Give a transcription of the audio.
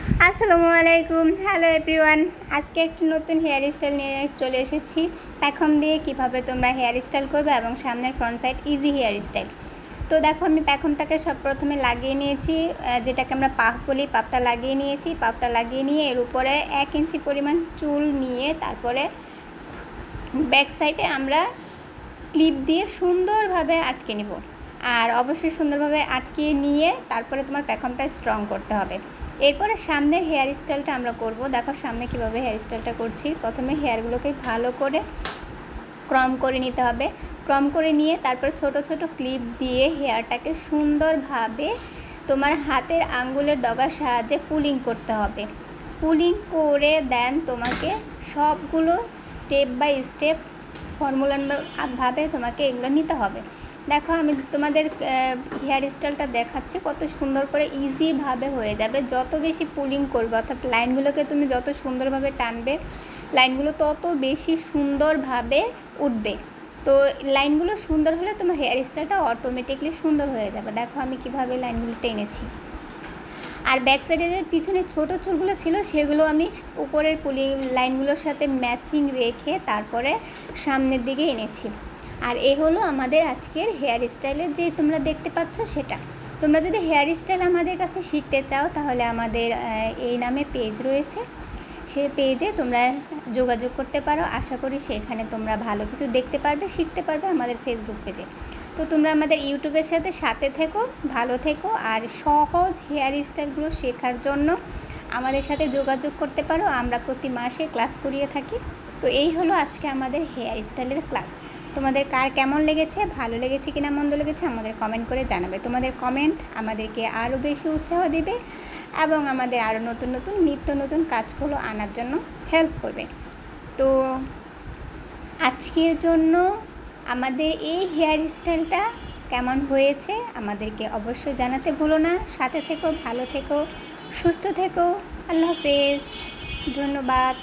আসসালামু আলাইকুম। Hello everyone. আজকে একটি নতুন হেয়ার স্টাইল নিয়ে চলে এসেছি। প্যাকম দিয়ে কিভাবে তোমরা হেয়ার স্টাইল করবে এবং সামনের front side easy hair style. তো দেখো, আমি প্যাকমটাকে সব প্রথমে লাগিয়ে নিয়েছি, যেটাকে আমরা পাফ বলি। পাফটা লাগিয়ে নিয়েছি। পাফটা লাগিয়ে নিয়ে এর উপরে 1 ইঞ্চি পরিমাণ চুল নিয়ে তারপরে ব্যাক সাইডে আমরা ক্লিপ দিয়ে সুন্দরভাবে আটকে নিব। আর অবশ্যই সুন্দরভাবে আটকিয়ে নিয়ে তারপরে তোমার প্যাকমটা স্ট্রং করতে হবে। এরপরে সামনের হেয়ার স্টাইলটা আমরা করব। দেখো সামনে কীভাবে হেয়ার স্টাইলটা করছি। প্রথমে হেয়ারগুলোকে ভালো করে ক্রম করে নিতে হবে। ক্রম করে নিয়ে তারপরে ছোট ছোট ক্লিপ দিয়ে হেয়ারটাকে সুন্দরভাবে তোমার হাতের আঙ্গুলের ডগার সাহায্যে পুলিং করতে হবে। পুলিং করে দেন তোমাকে সবগুলো স্টেপ বাই স্টেপ ফর্মুলাভাবে তোমাকে এগুলো নিতে হবে। দেখো আমি তোমাদের হেয়ার স্টাইলটা দেখাচ্ছি, কত সুন্দর করে ইজিভাবে হয়ে যাবে। যত বেশি পুলিং করবে, অর্থাৎ লাইনগুলোকে তুমি যত সুন্দরভাবে টানবে, লাইনগুলো তত বেশি সুন্দরভাবে উঠবে। তো লাইনগুলো সুন্দর হলে তোমার হেয়ার স্টাইলটা অটোমেটিকলি সুন্দর হয়ে যাবে। দেখো আমি কিভাবে লাইনগুলো টেনেছি। আর ব্যাক সাইডে যে পিছনে ছোটো চুলগুলো ছিল সেগুলো আমি উপরের লাইনগুলোর সাথে ম্যাচিং রেখে তারপরে সামনের দিকে এনেছি। আর এ হলো আমাদের আজকের হেয়ার স্টাইলের যে তোমরা দেখতে পাচ্ছ সেটা। তোমরা যদি হেয়ার স্টাইল আমাদের কাছে শিখতে চাও তাহলে আমাদের এই নামে পেজ রয়েছে, সে পেজে তোমরা যোগাযোগ করতে পারো। আশা করি সেখানে তোমরা ভালো কিছু দেখতে পারবে, শিখতে পারবে আমাদের ফেসবুক পেজে। তো তোমরা আমাদের ইউটিউবের সাথে থেকো, ভালো থেকো। আর সহজ হেয়ার স্টাইলগুলো শেখার জন্য আমাদের সাথে যোগাযোগ করতে পারো। আমরা প্রতি মাসে ক্লাস করিয়ে থাকি। তো এই হলো আজকে আমাদের হেয়ার স্টাইলের ক্লাস। তোমাদের কার কেমন লেগেছে, ভালো লেগেছে কিনা মন্দ লেগেছে আমাদের কমেন্ট করে জানাবে। তোমাদের কমেন্ট আমাদেরকে আরও বেশি উৎসাহ দেবে এবং আমাদের আরও নতুন নতুন নিত্য নতুন কাজগুলো আনার জন্য হেল্প করবে। তো আজকের জন্য আমাদের এই হেয়ার স্টাইলটা কেমন হয়েছে আমাদেরকে অবশ্যই জানাতে ভুলো না। সাথে থেকো, ভালো থেকো, সুস্থ থেকো। আল্লাহ হাফেজ, ধন্যবাদ।